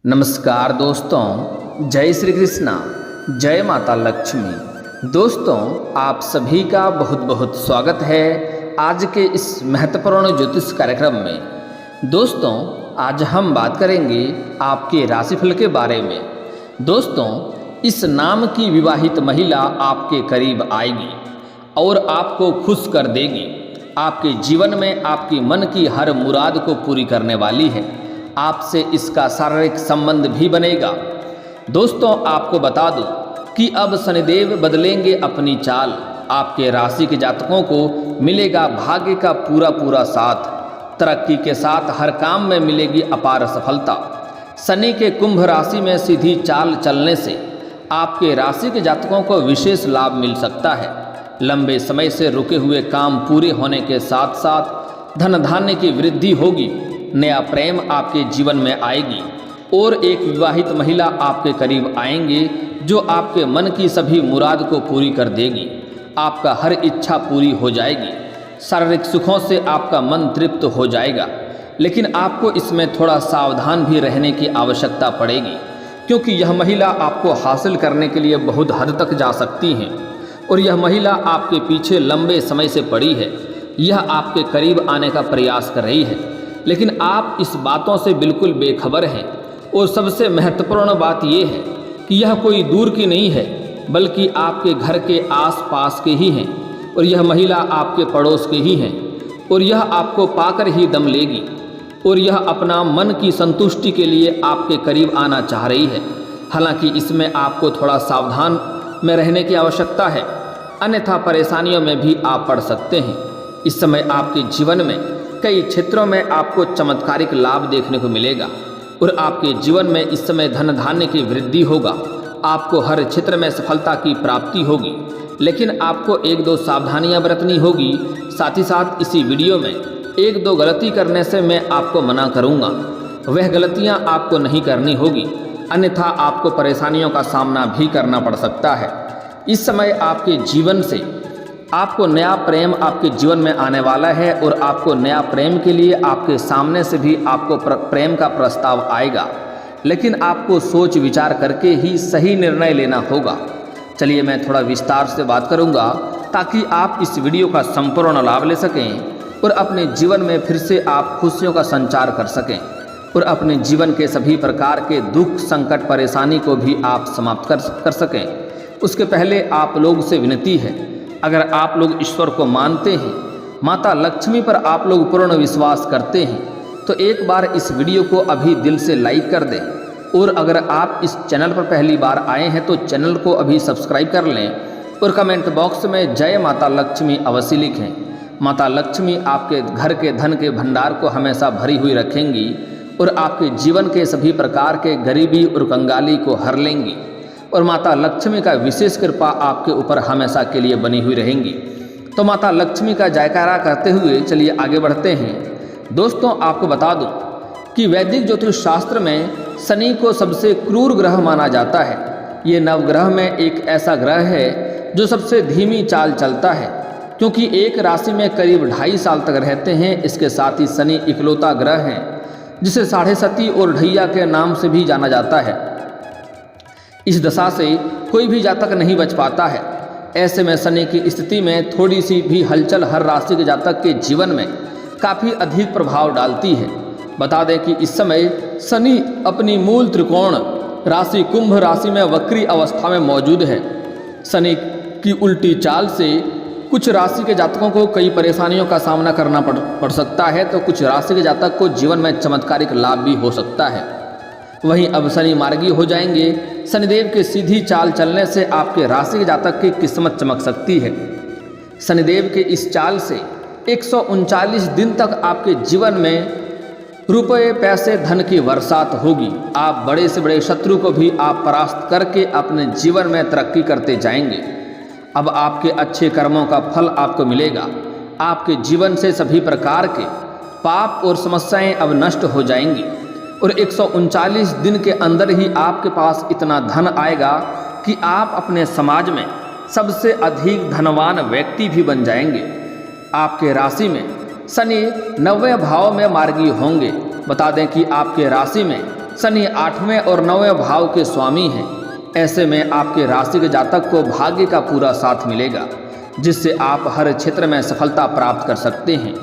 नमस्कार दोस्तों, जय श्री कृष्णा, जय माता लक्ष्मी। दोस्तों, आप सभी का बहुत बहुत स्वागत है आज के इस महत्वपूर्ण ज्योतिष कार्यक्रम में। दोस्तों, आज हम बात करेंगे आपके राशिफल के बारे में। दोस्तों, इस नाम की विवाहित महिला आपके करीब आएगी और आपको खुश कर देगी। आपके जीवन में आपकी मन की हर मुराद को पूरी करने वाली है। आपसे इसका शारीरिक संबंध भी बनेगा। दोस्तों, आपको बता दूं कि अब शनिदेव बदलेंगे अपनी चाल। आपके राशि के जातकों को मिलेगा भाग्य का पूरा साथ। तरक्की के साथ हर काम में मिलेगी अपार सफलता। शनि के कुंभ राशि में सीधी चाल चलने से आपके राशि के जातकों को विशेष लाभ मिल सकता है। लंबे समय से रुके हुए काम पूरे होने के साथ साथ धन धान्य की वृद्धि होगी। नया प्रेम आपके जीवन में आएगी और एक विवाहित महिला आपके करीब आएंगे जो आपके मन की सभी मुराद को पूरी कर देगी। आपका हर इच्छा पूरी हो जाएगी। शारीरिक सुखों से आपका मन तृप्त हो जाएगा, लेकिन आपको इसमें थोड़ा सावधान भी रहने की आवश्यकता पड़ेगी, क्योंकि यह महिला आपको हासिल करने के लिए बहुत हद तक जा सकती हैं और यह महिला आपके पीछे लंबे समय से पड़ी है। यह आपके करीब आने का प्रयास कर रही है, लेकिन आप इस बातों से बिल्कुल बेखबर हैं। और सबसे महत्वपूर्ण बात यह है कि यह कोई दूर की नहीं है, बल्कि आपके घर के आसपास के ही हैं और यह महिला आपके पड़ोस के ही हैं और यह आपको पाकर ही दम लेगी और यह अपना मन की संतुष्टि के लिए आपके करीब आना चाह रही है। हालांकि इसमें आपको थोड़ा सावधान में रहने की आवश्यकता है, अन्यथा परेशानियों में भी आप पड़ सकते हैं। इस समय आपके जीवन में कई क्षेत्रों में आपको चमत्कारिक लाभ देखने को मिलेगा और आपके जीवन में इस समय धन धान्य की वृद्धि होगा। आपको हर क्षेत्र में सफलता की प्राप्ति होगी, लेकिन आपको एक दो सावधानियां बरतनी होगी। साथ ही साथ इसी वीडियो में एक दो गलती करने से मैं आपको मना करूंगा। वह गलतियां आपको नहीं करनी होगी, अन्यथा आपको परेशानियों का सामना भी करना पड़ सकता है। इस समय आपके जीवन से आपको नया प्रेम आपके जीवन में आने वाला है और आपको नया प्रेम के लिए आपके सामने से भी आपको प्रेम का प्रस्ताव आएगा, लेकिन आपको सोच विचार करके ही सही निर्णय लेना होगा। चलिए मैं थोड़ा विस्तार से बात करूंगा ताकि आप इस वीडियो का संपूर्ण लाभ ले सकें और अपने जीवन में फिर से आप खुशियों का संचार कर सकें और अपने जीवन के सभी प्रकार के दुख संकट परेशानी को भी आप समाप्त कर सकें। उसके पहले आप लोग से विनती है, अगर आप लोग ईश्वर को मानते हैं, माता लक्ष्मी पर आप लोग पूर्ण विश्वास करते हैं, तो एक बार इस वीडियो को अभी दिल से लाइक कर दें। और अगर आप इस चैनल पर पहली बार आए हैं तो चैनल को अभी सब्सक्राइब कर लें और कमेंट बॉक्स में जय माता लक्ष्मी अवश्य लिखें। माता लक्ष्मी आपके घर के धन के भंडार को हमेशा भरी हुई रखेंगी और आपके जीवन के सभी प्रकार के गरीबी और कंगाली को हर लेंगी और माता लक्ष्मी का विशेष कृपा आपके ऊपर हमेशा के लिए बनी हुई रहेंगी। तो माता लक्ष्मी का जयकारा करते हुए चलिए आगे बढ़ते हैं। दोस्तों, आपको बता दूं कि वैदिक ज्योतिष शास्त्र में शनि को सबसे क्रूर ग्रह माना जाता है। ये नवग्रह में एक ऐसा ग्रह है जो सबसे धीमी चाल चलता है, क्योंकि एक राशि में करीब 2.5 साल तक रहते हैं। इसके साथ ही शनि इकलौता ग्रह है जिसे साढ़े सती और ढैया के नाम से भी जाना जाता है। इस दशा से कोई भी जातक नहीं बच पाता है। ऐसे में शनि की स्थिति में थोड़ी सी भी हलचल हर राशि के जातक के जीवन में काफ़ी अधिक प्रभाव डालती है। बता दें कि इस समय शनि अपनी मूल त्रिकोण राशि कुंभ राशि में वक्री अवस्था में मौजूद है। शनि की उल्टी चाल से कुछ राशि के जातकों को कई परेशानियों का सामना करना पड़ सकता है, तो कुछ राशि के जातक को जीवन में चमत्कारिक लाभ भी हो सकता है। वहीं अब शनि मार्गी हो जाएंगे। शनिदेव के सीधी चाल चलने से आपके राशि के जातक की किस्मत चमक सकती है। शनिदेव के इस चाल से 139 दिन तक आपके जीवन में रुपए पैसे धन की बरसात होगी। आप बड़े से बड़े शत्रु को भी आप परास्त करके अपने जीवन में तरक्की करते जाएंगे। अब आपके अच्छे कर्मों का फल आपको मिलेगा। आपके जीवन से सभी प्रकार के पाप और समस्याएं अब नष्ट हो जाएंगी और 139 दिन के अंदर ही आपके पास इतना धन आएगा कि आप अपने समाज में सबसे अधिक धनवान व्यक्ति भी बन जाएंगे। आपके राशि में शनि 90 भाव में मार्गी होंगे। बता दें कि आपके राशि में शनि 8वें और 9वें भाव के स्वामी हैं। ऐसे में आपके राशि के जातक को भाग्य का पूरा साथ मिलेगा, जिससे आप हर क्षेत्र में सफलता प्राप्त कर सकते हैं।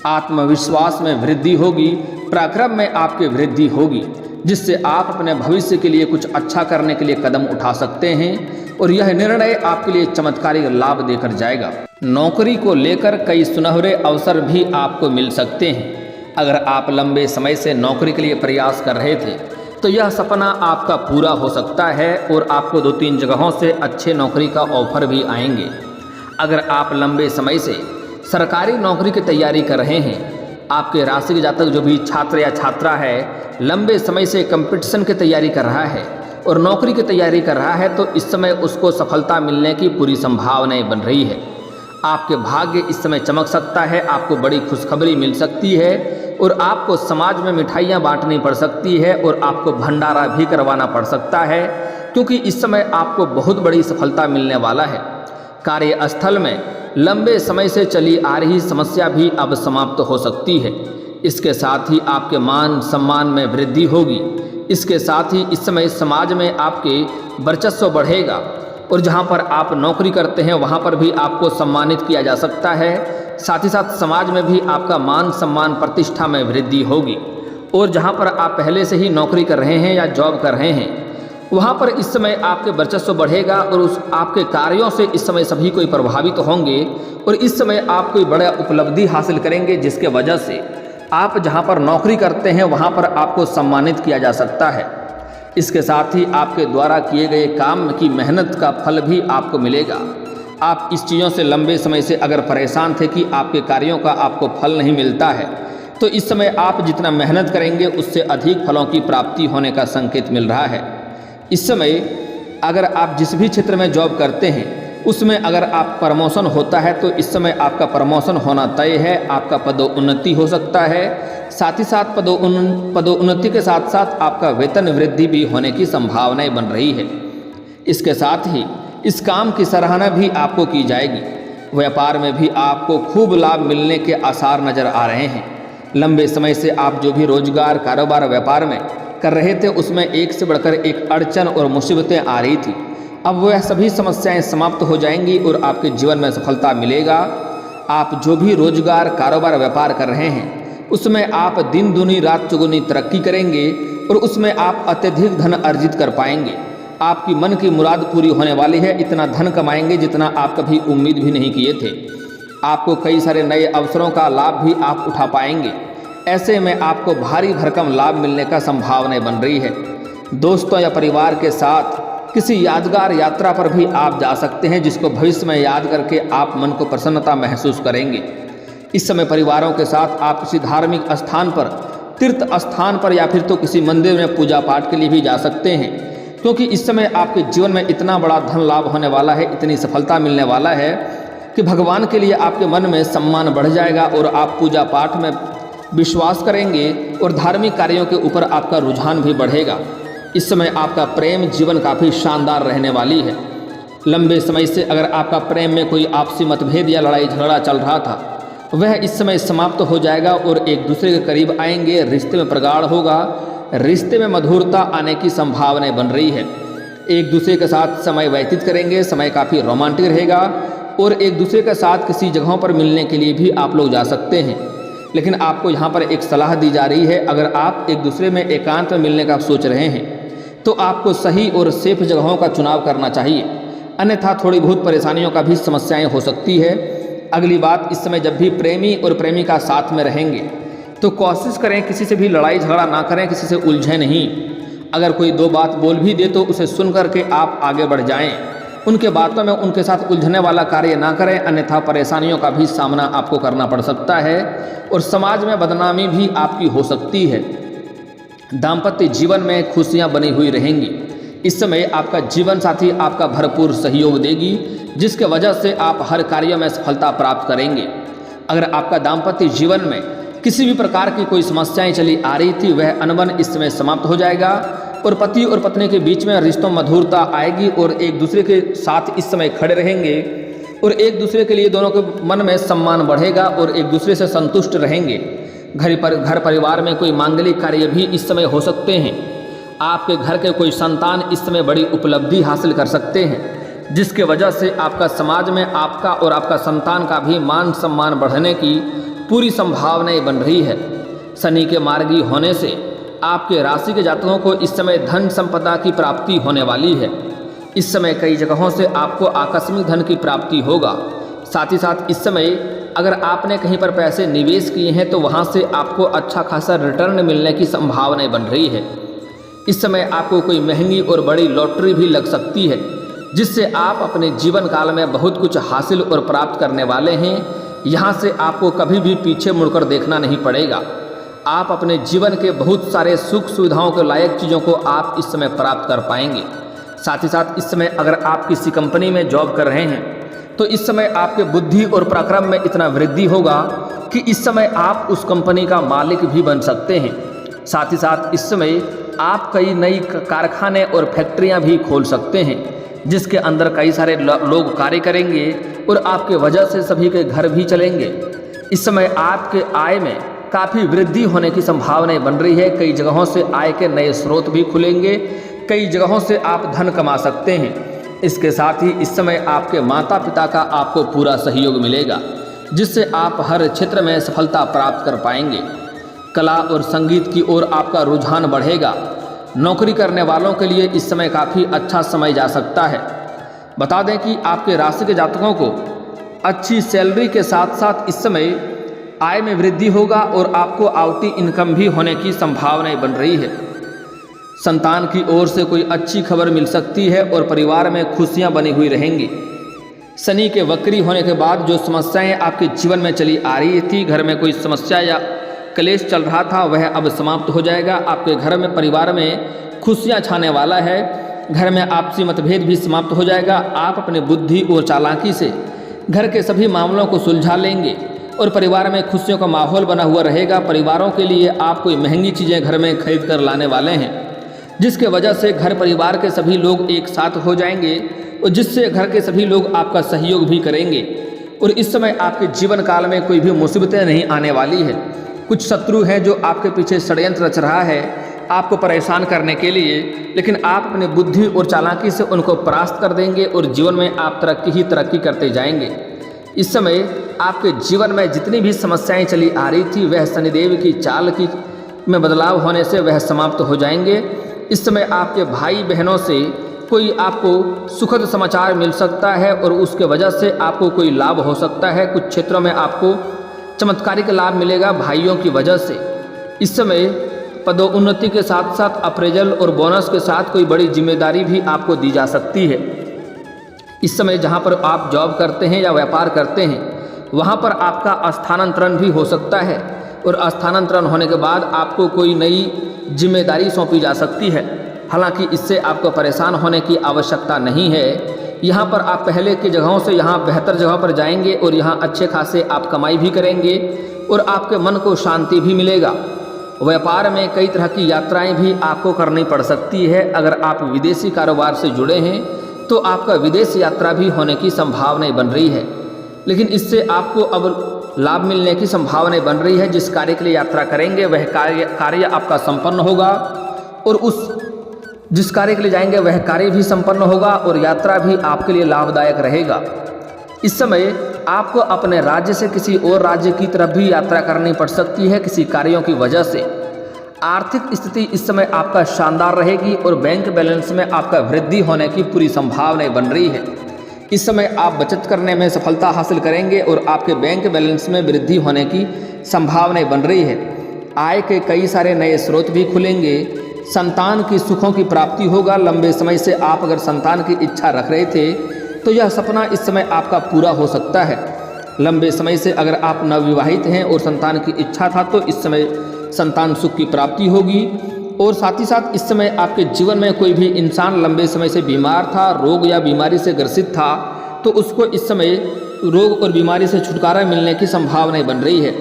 आत्मविश्वास में वृद्धि होगी, पराक्रम में आपकी वृद्धि होगी, जिससे आप अपने भविष्य के लिए कुछ अच्छा करने के लिए कदम उठा सकते हैं और यह निर्णय आपके लिए चमत्कारी लाभ देकर जाएगा। नौकरी को लेकर कई सुनहरे अवसर भी आपको मिल सकते हैं। अगर आप लंबे समय से नौकरी के लिए प्रयास कर रहे थे तो यह सपना आपका पूरा हो सकता है और आपको 2-3 जगहों से अच्छे नौकरी का ऑफर भी आएंगे। अगर आप लंबे समय से सरकारी नौकरी की तैयारी कर रहे हैं, आपके राशि के जातक जो भी छात्र या छात्रा है लंबे समय से कंपटीशन की तैयारी कर रहा है और नौकरी की तैयारी कर रहा है, तो इस समय उसको सफलता मिलने की पूरी संभावनाएं बन रही है। आपके भाग्य इस समय चमक सकता है, आपको बड़ी खुशखबरी मिल सकती है और आपको समाज में मिठाइयाँ बांटनी पड़ सकती है और आपको भंडारा भी करवाना पड़ सकता है, क्योंकि इस समय आपको बहुत बड़ी सफलता मिलने वाला है। कार्यस्थल में लंबे समय से चली आ रही समस्या भी अब समाप्त हो सकती है। इसके साथ ही आपके मान सम्मान में वृद्धि होगी। इसके साथ ही इस समय समाज में आपके वर्चस्व बढ़ेगा और जहां पर आप नौकरी करते हैं वहां पर भी आपको सम्मानित किया जा सकता है। साथ ही साथ समाज में भी आपका मान सम्मान प्रतिष्ठा में वृद्धि होगी और जहां पर आप पहले से ही नौकरी कर रहे हैं या जॉब कर रहे हैं वहाँ पर इस समय आपके वर्चस्व बढ़ेगा और उस आपके कार्यों से इस समय सभी कोई प्रभावित होंगे और इस समय आप कोई बड़ा उपलब्धि हासिल करेंगे, जिसके वजह से आप जहाँ पर नौकरी करते हैं वहाँ पर आपको सम्मानित किया जा सकता है। इसके साथ ही आपके द्वारा किए गए काम की मेहनत का फल भी आपको मिलेगा। आप इस चीज़ों से लंबे समय से अगर परेशान थे कि आपके कार्यों का आपको फल नहीं मिलता है, तो इस समय आप जितना मेहनत करेंगे उससे अधिक फलों की प्राप्ति होने का संकेत मिल रहा है। इस समय अगर आप जिस भी क्षेत्र में जॉब करते हैं उसमें अगर आप प्रमोशन होता है तो इस समय आपका प्रमोशन होना तय है, आपका पदोन्नति हो सकता है। साथ ही साथ पदोन्नति के साथ साथ आपका वेतन वृद्धि भी होने की संभावनाएं बन रही है। इसके साथ ही इस काम की सराहना भी आपको की जाएगी। व्यापार में भी आपको खूब लाभ मिलने के आसार नज़र आ रहे हैं। लंबे समय से आप जो भी रोजगार कारोबार व्यापार में कर रहे थे उसमें एक से बढ़कर एक अड़चन और मुसीबतें आ रही थी, अब वह सभी समस्याएं समाप्त हो जाएंगी और आपके जीवन में सफलता मिलेगा। आप जो भी रोजगार कारोबार व्यापार कर रहे हैं उसमें आप दिन दूनी रात चौगुनी तरक्की करेंगे और उसमें आप अत्यधिक धन अर्जित कर पाएंगे। आपकी मन की मुराद पूरी होने वाली है। इतना धन कमाएंगे जितना आप कभी उम्मीद भी नहीं किए थे। आपको कई सारे नए अवसरों का लाभ भी आप उठा पाएंगे। ऐसे में आपको भारी भरकम लाभ मिलने का संभावना बन रही है। दोस्तों या परिवार के साथ किसी यादगार यात्रा पर भी आप जा सकते हैं, जिसको भविष्य में याद करके आप मन को प्रसन्नता महसूस करेंगे। इस समय परिवारों के साथ आप किसी धार्मिक स्थान पर, तीर्थ स्थान पर या फिर तो किसी मंदिर में पूजा पाठ के लिए भी जा सकते हैं, क्योंकि इस समय आपके जीवन में इतना बड़ा धन लाभ होने वाला है, इतनी सफलता मिलने वाला है कि भगवान के लिए आपके मन में सम्मान बढ़ जाएगा और आप पूजा पाठ में विश्वास करेंगे और धार्मिक कार्यों के ऊपर आपका रुझान भी बढ़ेगा। इस समय आपका प्रेम जीवन काफ़ी शानदार रहने वाली है। लंबे समय से अगर आपका प्रेम में कोई आपसी मतभेद या लड़ाई झगड़ा चल रहा था वह इस समय समाप्त हो जाएगा और एक दूसरे के करीब आएंगे। रिश्ते में प्रगाढ़ होगा, रिश्ते में मधुरता आने की संभावनाएं बन रही है। एक दूसरे के साथ समय व्यतीत करेंगे, समय काफ़ी रोमांटिक रहेगा और एक दूसरे के साथ किसी जगहों पर मिलने के लिए भी आप लोग जा सकते हैं। लेकिन आपको यहाँ पर एक सलाह दी जा रही है, अगर आप एक दूसरे में एकांत में मिलने का सोच रहे हैं तो आपको सही और सेफ जगहों का चुनाव करना चाहिए, अन्यथा थोड़ी बहुत परेशानियों का भी समस्याएं हो सकती है। अगली बात, इस समय जब भी प्रेमी और प्रेमिका साथ में रहेंगे तो कोशिश करें किसी से भी लड़ाई झगड़ा ना करें, किसी से उलझे नहीं। अगर कोई दो बात बोल भी दे तो उसे सुन करके आप आगे बढ़ जाएं। उनके बातों में उनके साथ उलझने वाला कार्य ना करें, अन्यथा परेशानियों का भी सामना आपको करना पड़ सकता है और समाज में बदनामी भी आपकी हो सकती है। दाम्पत्य जीवन में खुशियां बनी हुई रहेंगी। इस समय आपका जीवन साथी आपका भरपूर सहयोग देगी, जिसके वजह से आप हर कार्य में सफलता प्राप्त करेंगे। अगर आपका दाम्पत्य जीवन में किसी भी प्रकार की कोई समस्याएं चली आ रही थी वह अनबन इस समय समाप्त हो जाएगा और पति और पत्नी के बीच में रिश्तों में मधुरता आएगी और एक दूसरे के साथ इस समय खड़े रहेंगे और एक दूसरे के लिए दोनों के मन में सम्मान बढ़ेगा और एक दूसरे से संतुष्ट रहेंगे। घर परिवार में कोई मांगलिक कार्य भी इस समय हो सकते हैं। आपके घर के कोई संतान इस समय बड़ी उपलब्धि हासिल कर सकते हैं, जिसके वजह से आपका समाज में आपका और आपका संतान का भी मान सम्मान बढ़ने की पूरी संभावनाएं बन रही है। शनि के मार्गी होने से आपके राशि के जातकों को इस समय धन संपदा की प्राप्ति होने वाली है। इस समय कई जगहों से आपको आकस्मिक धन की प्राप्ति होगा। साथ ही साथ इस समय अगर आपने कहीं पर पैसे निवेश किए हैं तो वहां से आपको अच्छा खासा रिटर्न मिलने की संभावनाएं बन रही है। इस समय आपको कोई महंगी और बड़ी लॉटरी भी लग सकती है, जिससे आप अपने जीवन काल में बहुत कुछ हासिल और प्राप्त करने वाले हैं। यहाँ से आपको कभी भी पीछे मुड़कर देखना नहीं पड़ेगा। आप अपने जीवन के बहुत सारे सुख सुविधाओं के लायक चीज़ों को आप इस समय प्राप्त कर पाएंगे। साथ ही साथ इस समय अगर आप किसी कंपनी में जॉब कर रहे हैं तो इस समय आपके बुद्धि और पराक्रम में इतना वृद्धि होगा कि इस समय आप उस कंपनी का मालिक भी बन सकते हैं। साथ ही साथ इस समय आप कई नई कारखाने और फैक्ट्रियां भी खोल सकते हैं, जिसके अंदर कई सारे लोग कार्य करेंगे और आपके वजह से सभी के घर भी चलेंगे। इस समय आपके आय में काफ़ी वृद्धि होने की संभावनाएं बन रही है। कई जगहों से आय के नए स्रोत भी खुलेंगे, कई जगहों से आप धन कमा सकते हैं। इसके साथ ही इस समय आपके माता पिता का आपको पूरा सहयोग मिलेगा, जिससे आप हर क्षेत्र में सफलता प्राप्त कर पाएंगे। कला और संगीत की ओर आपका रुझान बढ़ेगा। नौकरी करने वालों के लिए इस समय काफ़ी अच्छा समय जा सकता है। बता दें कि आपके राशि के जातकों को अच्छी सैलरी के साथ साथ इस समय आय में वृद्धि होगा और आपको आवती इनकम भी होने की संभावनाएं बन रही है। संतान की ओर से कोई अच्छी खबर मिल सकती है और परिवार में खुशियां बनी हुई रहेंगी। शनि के वक्री होने के बाद जो समस्याएं आपके जीवन में चली आ रही थी, घर में कोई समस्या या क्लेश चल रहा था, वह अब समाप्त हो जाएगा। आपके घर में परिवार में खुशियां छाने वाला है। घर में आपसी मतभेद भी समाप्त हो जाएगा। आप अपने बुद्धि और चालाकी से घर के सभी मामलों को सुलझा लेंगे और परिवार में खुशियों का माहौल बना हुआ रहेगा। परिवारों के लिए आप कोई महंगी चीज़ें घर में खरीद कर लाने वाले हैं, जिसके वजह से घर परिवार के सभी लोग एक साथ हो जाएंगे और जिससे घर के सभी लोग आपका सहयोग भी करेंगे। और इस समय आपके जीवन काल में कोई भी मुसीबतें नहीं आने वाली है। कुछ शत्रु हैं जो आपके पीछे षड्यंत्र रच रहा है आपको परेशान करने के लिए, लेकिन आप अपनी बुद्धि और चालाकी से उनको परास्त कर देंगे और जीवन में आप तरक्की ही तरक्की करते जाएंगे। इस समय आपके जीवन में जितनी भी समस्याएं चली आ रही थी, वह शनिदेव की चाल की में बदलाव होने से वह समाप्त हो जाएंगे। इस समय आपके भाई बहनों से कोई आपको सुखद समाचार मिल सकता है और उसके वजह से आपको कोई लाभ हो सकता है। कुछ क्षेत्रों में आपको चमत्कारिक लाभ मिलेगा भाइयों की वजह से। इस समय पदोन्नति के साथ साथ अप्रेजल और बोनस के साथ कोई बड़ी जिम्मेदारी भी आपको दी जा सकती है। इस समय जहां पर आप जॉब करते हैं या व्यापार करते हैं, वहां पर आपका स्थानांतरण भी हो सकता है और स्थानांतरण होने के बाद आपको कोई नई जिम्मेदारी सौंपी जा सकती है। हालांकि इससे आपको परेशान होने की आवश्यकता नहीं है। यहाँ पर आप पहले की जगहों से यहाँ बेहतर जगह पर जाएंगे और यहाँ अच्छे खासे आप कमाई भी करेंगे और आपके मन को शांति भी मिलेगा। व्यापार में कई तरह की यात्राएं भी आपको करनी पड़ सकती है। अगर आप विदेशी कारोबार से जुड़े हैं तो आपका विदेश यात्रा भी होने की संभावनाएं बन रही है, लेकिन इससे आपको अब लाभ मिलने की संभावनाएं बन रही है। जिस कार्य के लिए यात्रा करेंगे वह कार्य आपका संपन्न होगा और जिस कार्य के लिए जाएंगे वह कार्य भी संपन्न होगा और यात्रा भी आपके लिए लाभदायक रहेगा। इस समय आपको अपने राज्य से किसी और राज्य की तरफ भी यात्रा करनी पड़ सकती है किसी कार्यों की वजह से। आर्थिक स्थिति इस समय आपका शानदार रहेगी और बैंक बैलेंस में आपका वृद्धि होने की पूरी संभावनाएं बन रही है। इस समय आप बचत करने में सफलता हासिल करेंगे और आपके बैंक बैलेंस में वृद्धि होने की संभावनाएं बन रही है। आय के कई सारे नए स्रोत भी खुलेंगे। संतान की सुखों की प्राप्ति होगा। लंबे समय से आप अगर संतान की इच्छा रख रहे थे तो यह सपना इस समय आपका पूरा हो सकता है। लंबे समय से अगर आप नवविवाहित हैं और संतान की इच्छा था तो इस समय संतान सुख की प्राप्ति होगी। और साथ ही साथ इस समय आपके जीवन में कोई भी इंसान लंबे समय से बीमार था, रोग या बीमारी से ग्रसित था, तो उसको इस समय रोग और बीमारी से छुटकारा मिलने की संभावनाएं बन रही है।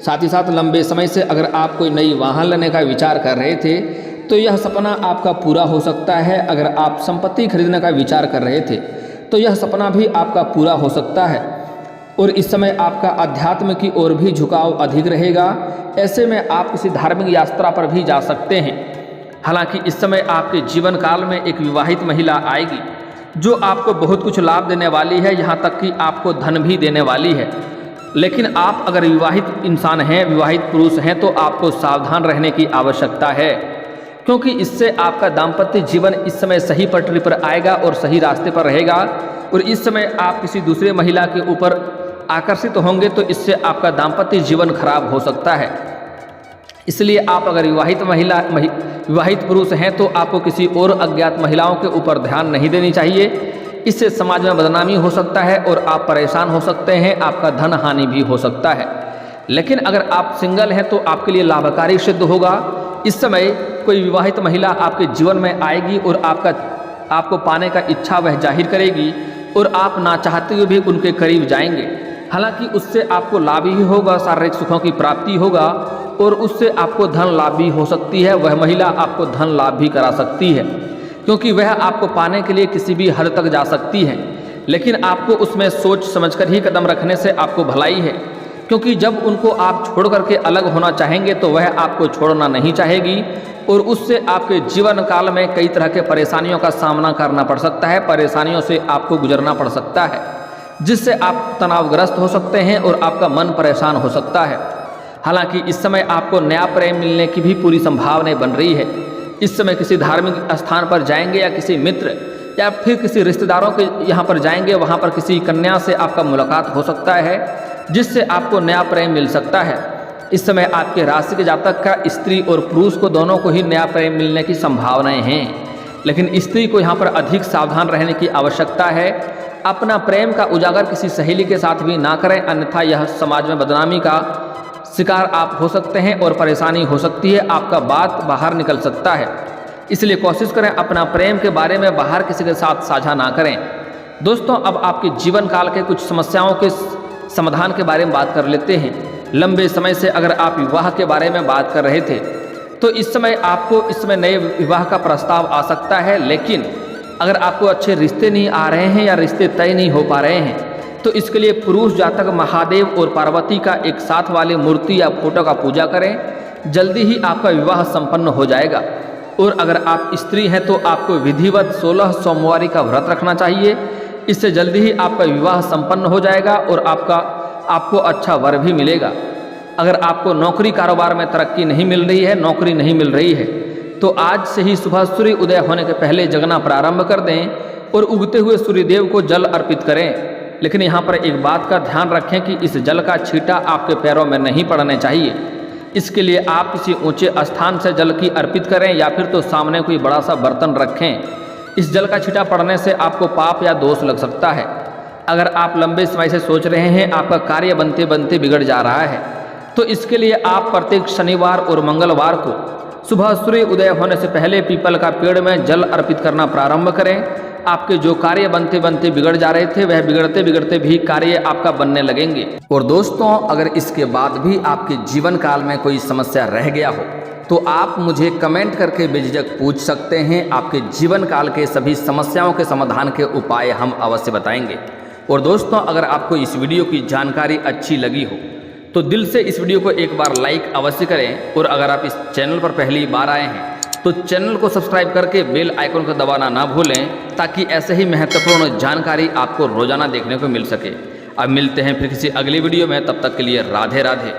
साथ ही साथ लंबे समय से अगर आप कोई नई वाहन लेने का विचार कर रहे थे तो यह सपना आपका पूरा हो सकता है। अगर आप संपत्ति खरीदने का विचार कर रहे थे तो यह सपना भी आपका पूरा हो सकता है। और इस समय आपका अध्यात्म की ओर भी झुकाव अधिक रहेगा। ऐसे में आप किसी धार्मिक यात्रा पर भी जा सकते हैं। हालांकि इस समय आपके जीवन काल में एक विवाहित महिला आएगी जो आपको बहुत कुछ लाभ देने वाली है, यहाँ तक कि आपको धन भी देने वाली है। लेकिन आप अगर विवाहित इंसान हैं, विवाहित पुरुष हैं, तो आपको सावधान रहने की आवश्यकता है, क्योंकि इससे आपका दाम्पत्य जीवन इस समय सही पटरी पर आएगा और सही रास्ते पर रहेगा। और इस समय आप किसी दूसरे महिला के ऊपर आकर्षित होंगे तो इससे आपका दाम्पत्य जीवन खराब हो सकता है। इसलिए आप अगर विवाहित पुरुष हैं तो आपको किसी और अज्ञात महिलाओं के ऊपर ध्यान नहीं देनी चाहिए। इससे समाज में बदनामी हो सकता है और आप परेशान हो सकते हैं, आपका धन हानि भी हो सकता है। लेकिन अगर आप सिंगल हैं तो आपके लिए लाभकारी सिद्ध होगा। इस समय कोई विवाहित महिला आपके जीवन में आएगी और आपको पाने का इच्छा वह जाहिर करेगी और आप ना चाहते हुए भी उनके करीब जाएंगे। हालांकि उससे आपको लाभ ही होगा, शारीरिक सुखों की प्राप्ति होगा और उससे आपको धन लाभ भी हो सकती है। वह महिला आपको धन लाभ भी करा सकती है, क्योंकि वह आपको पाने के लिए किसी भी हद तक जा सकती है। लेकिन आपको उसमें सोच समझकर ही कदम रखने से आपको भलाई है, क्योंकि जब उनको आप छोड़ करके अलग होना चाहेंगे तो वह आपको छोड़ना नहीं चाहेगी और उससे आपके जीवन काल में कई तरह के परेशानियों का सामना करना पड़ सकता है, परेशानियों से आपको गुजरना पड़ सकता है, जिससे आप तनावग्रस्त हो सकते हैं और आपका मन परेशान हो सकता है। हालांकि इस समय आपको नया प्रेम मिलने की भी पूरी संभावनाएं बन रही है। इस समय किसी धार्मिक स्थान पर जाएंगे या किसी मित्र या फिर किसी रिश्तेदारों के यहाँ पर जाएंगे, वहाँ पर किसी कन्या से आपका मुलाकात हो सकता है, जिससे आपको नया प्रेम मिल सकता है। इस समय आपके राशि के जातक का स्त्री और पुरुष को दोनों को ही नया प्रेम मिलने की संभावनाएं हैं। लेकिन स्त्री को यहाँ पर अधिक सावधान रहने की आवश्यकता है। अपना प्रेम का उजागर किसी सहेली के साथ भी ना करें, अन्यथा यह समाज में बदनामी का शिकार आप हो सकते हैं और परेशानी हो सकती है, आपका बात बाहर निकल सकता है। इसलिए कोशिश करें अपना प्रेम के बारे में बाहर किसी के साथ साझा ना करें। दोस्तों, अब आपके जीवन काल के कुछ समस्याओं के समाधान के बारे में बात कर लेते हैं। लंबे समय से अगर आप विवाह के बारे में बात कर रहे थे तो इस समय आपको इसमें नए विवाह का प्रस्ताव आ सकता है। लेकिन अगर आपको अच्छे रिश्ते नहीं आ रहे हैं या रिश्ते तय नहीं हो पा रहे हैं तो इसके लिए पुरुष जातक महादेव और पार्वती का एक साथ वाले मूर्ति या फोटो का पूजा करें। जल्दी ही आपका विवाह संपन्न हो जाएगा। और अगर आप स्त्री हैं तो आपको विधिवत 16 सोमवारी का व्रत रखना चाहिए। इससे जल्दी ही आपका विवाह संपन्न हो जाएगा और आपको अच्छा वर भी मिलेगा। अगर आपको नौकरी कारोबार में तरक्की नहीं मिल रही है, नौकरी नहीं मिल रही है, तो आज से ही सुबह सूर्य उदय होने के पहले जगना प्रारंभ कर दें और उगते हुए सूर्यदेव को जल अर्पित करें। लेकिन यहाँ पर एक बात का ध्यान रखें कि इस जल का छींटा आपके पैरों में नहीं पड़ने चाहिए। इसके लिए आप किसी ऊंचे स्थान से जल की अर्पित करें या फिर तो सामने कोई बड़ा सा बर्तन रखें। इस जल का छींटा पड़ने से आपको पाप या दोष लग सकता है। अगर आप लंबे समय से सोच रहे हैं आपका कार्य बनते बनते बिगड़ जा रहा है, तो इसके लिए आप प्रत्येक शनिवार और मंगलवार को सुबह सूर्य उदय होने से पहले पीपल का पेड़ में जल अर्पित करना प्रारंभ करें। आपके जो कार्य बनते बनते बिगड़ जा रहे थे वह बिगड़ते बिगड़ते भी कार्य आपका बनने लगेंगे। और दोस्तों, अगर इसके बाद भी आपके जीवन काल में कोई समस्या रह गया हो तो आप मुझे कमेंट करके बेझिझक पूछ सकते हैं। आपके जीवन काल के सभी समस्याओं के समाधान के उपाय हम अवश्य बताएंगे। और दोस्तों, अगर आपको इस वीडियो की जानकारी अच्छी लगी हो तो दिल से इस वीडियो को एक बार लाइक अवश्य करें। और अगर आप इस चैनल पर पहली बार आए हैं तो चैनल को सब्सक्राइब करके बेल आइकन को दबाना ना भूलें, ताकि ऐसे ही महत्वपूर्ण जानकारी आपको रोजाना देखने को मिल सके। अब मिलते हैं फिर किसी अगली वीडियो में, तब तक के लिए राधे राधे।